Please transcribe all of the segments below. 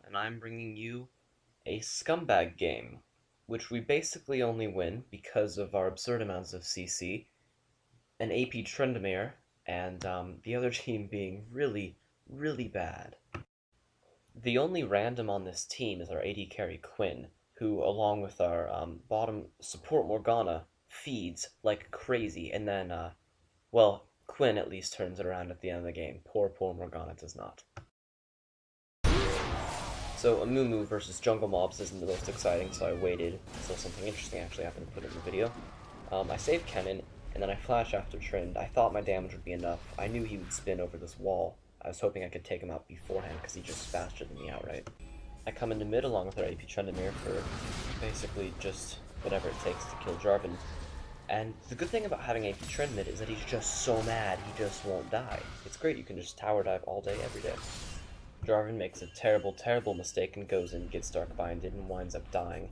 and I'm bringing you a scumbag game, which we basically only win because of our absurd amounts of CC, an AP Trendemir, and the other team being really, really bad. The only random on this team is our AD carry Quinn, who, along with our bottom support Morgana, feeds like crazy, and then, well, Quinn at least turns it around at the end of the game. Poor Morgana does not. So Amumu versus jungle mobs isn't the most exciting, so I waited until something interesting actually happened to put in the video. I saved Kennen, and then I flash after Trend. I thought my damage would be enough. I knew he would spin over this wall. I was hoping I could take him out beforehand, because he just faster than me outright. I come into mid along with our AP Trendemir for basically just whatever it takes to kill Jarvan. And the good thing about having AP Trend mid is that he's just so mad he just won't die. It's great, you can just tower dive all day, every day. Jarvan makes a terrible mistake and goes and gets Dark Binded and winds up dying.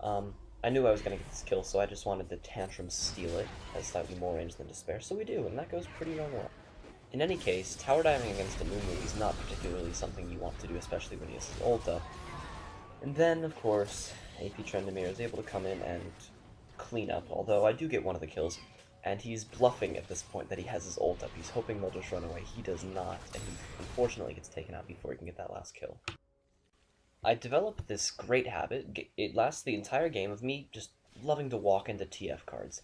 I knew I was going to get this kill, so I just wanted to Tantrum steal it, as slightly more range than Despair, so we do, and that goes pretty darn well. In any case, tower diving against Amumu is not particularly something you want to do, especially when he has his ult up. And then, of course, AP Trendemir is able to come in and clean up, although I do get one of the kills, and he's bluffing at this point that he has his ult up. He's hoping they'll just run away. He does not, and he unfortunately gets taken out before he can get that last kill. I developed this great habit. It lasts the entire game of me just loving to walk into TF cards.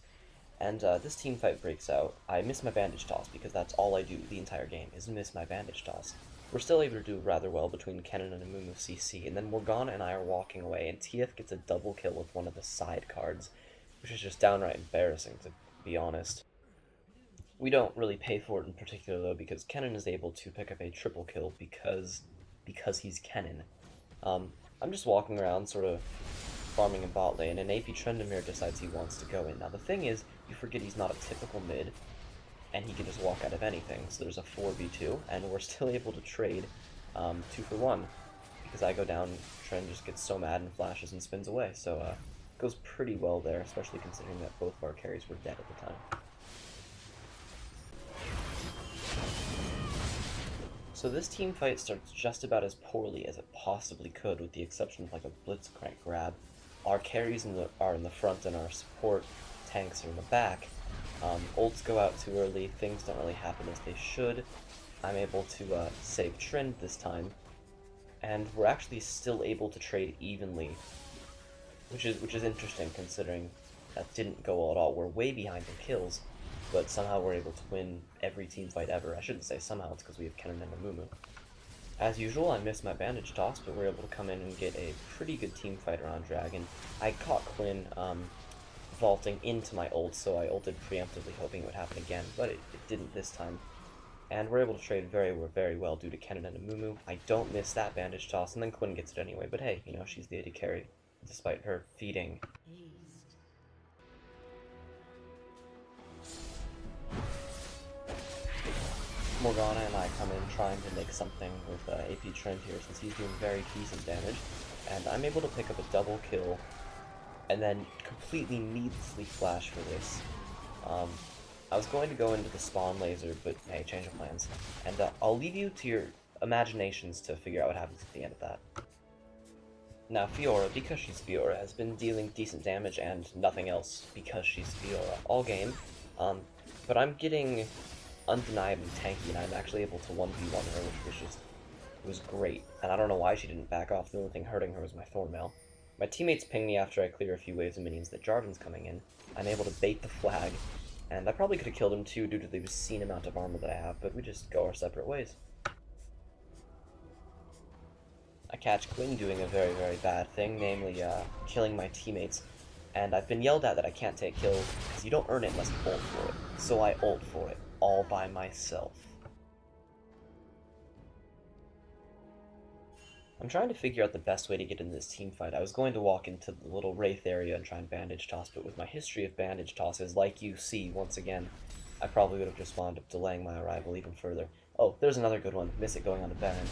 And this team fight breaks out. I miss my bandage toss because that's all I do the entire game is miss my bandage toss. We're still able to do rather well between Kennen and Amumu CC, and then Morgana and I are walking away, and TF gets a double kill with one of the side cards, which is just downright embarrassing, to be honest. We don't really pay for it in particular, though, because Kennen is able to pick up a triple kill because he's Kennen. I'm just walking around, sort of farming in bot lane, and AP Trendemir decides he wants to go in. Now, the thing is, you forget he's not a typical mid, and he can just walk out of anything. So there's a 4v2, and we're still able to trade 2 for 1, because I go down, Trend just gets so mad and flashes and spins away. So it goes pretty well there, especially considering that both of our carries were dead at the time. So this team fight starts just about as poorly as it possibly could, with the exception of like a blitzcrank grab. Our carries are in the front and our support tanks are in the back. Ults go out too early, things don't really happen as they should. I'm able to save Trend this time, and we're actually still able to trade evenly, which is interesting considering that didn't go well at all. We're way behind in kills, but somehow we're able to win every team fight ever. I shouldn't say somehow, it's because we have Kennen and Amumu. As usual, I missed my bandage toss, but we're able to come in and get a pretty good team fight around Dragon. I caught Quinn vaulting into my ult, so I ulted preemptively hoping it would happen again, but it didn't this time. And we're able to trade very well due to Kennen and Amumu. I don't miss that bandage toss, and then Quinn gets it anyway, but hey, you know, she's the AD carry, despite her feeding. Morgana and I come in trying to make something with AP Trend here, since he's doing very decent damage, and I'm able to pick up a double kill, and then completely needlessly flash for this. I was going to go into the spawn laser, but hey, change of plans. And I'll leave you to your imaginations to figure out what happens at the end of that. Now Fiora, because she's Fiora, has been dealing decent damage and nothing else because she's Fiora all game, but I'm getting undeniably tanky, and I'm actually able to 1v1 her, which was great. And I don't know why she didn't back off. The only thing hurting her was my Thornmail. My teammates ping me after I clear a few waves of minions that Jarvan's coming in. I'm able to bait the flag, and I probably could have killed him too due to the obscene amount of armor that I have, but we just go our separate ways. I catch Quinn doing a very bad thing, namely killing my teammates, and I've been yelled at that I can't take kills because you don't earn it unless you ult for it. So I ult for it, all by myself. I'm trying to figure out the best way to get in this team fight. I was going to walk into the little Wraith area and try and bandage toss, but with my history of bandage tosses, like you see once again, I probably would have just wound up delaying my arrival even further. Oh, there's another good one, miss it going on to Baron.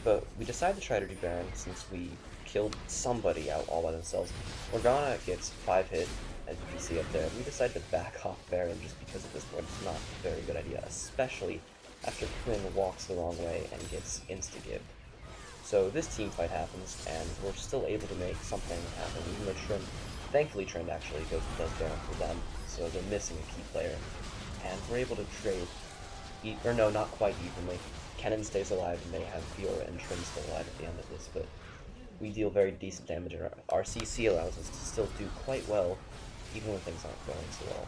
But we decided to try to do Baron since we killed somebody out all by themselves. Morgana gets 5 hit, as you can see up there. We decided to back off Baron just because at this point it's not a very good idea, especially after Quinn walks the wrong way and gets insta-gibbed. So this team fight happens, and we're still able to make something happen, even though Trend, thankfully Trend actually does down for them, so they're missing a key player. And we're able to trade, or no, not quite evenly. Kennen stays alive, and they have Fiora and Trend still alive at the end of this, but we deal very decent damage, and our CC allows us to still do quite well, even when things aren't going so well.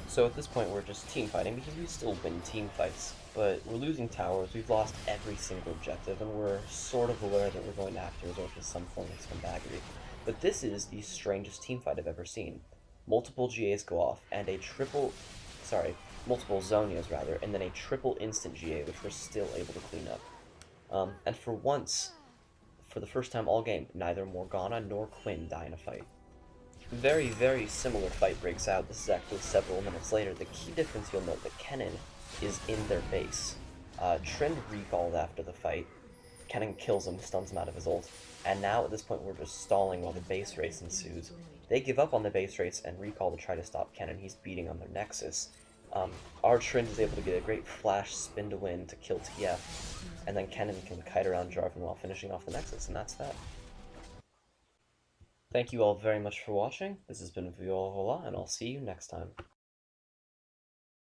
So at this point we're just team fighting, because we still win team fights, but we're losing towers, we've lost every single objective, and we're sort of aware that we're going to have to resort to some form of Scumbaggery. But this is the strangest team fight I've ever seen. Multiple GAs go off, and multiple Zonias rather, and then a triple instant GA, which we're still able to clean up. And for once, for the first time all game, neither Morgana nor Quinn die in a fight. Very, very similar fight breaks out. This is actually several minutes later. The key difference you'll note that Kennen is in their base. Trend recalled after the fight. Kennen kills him, stuns him out of his ult. And now at this point we're just stalling while the base race ensues. They give up on the base race and recall to try to stop Kennen. He's beating on their Nexus. Our Trend is able to get a great flash spin to win to kill TF. And then Kennen can kite around Jarvan while finishing off the Nexus, and that's that. Thank you all very much for watching. This has been Viola, and I'll see you next time.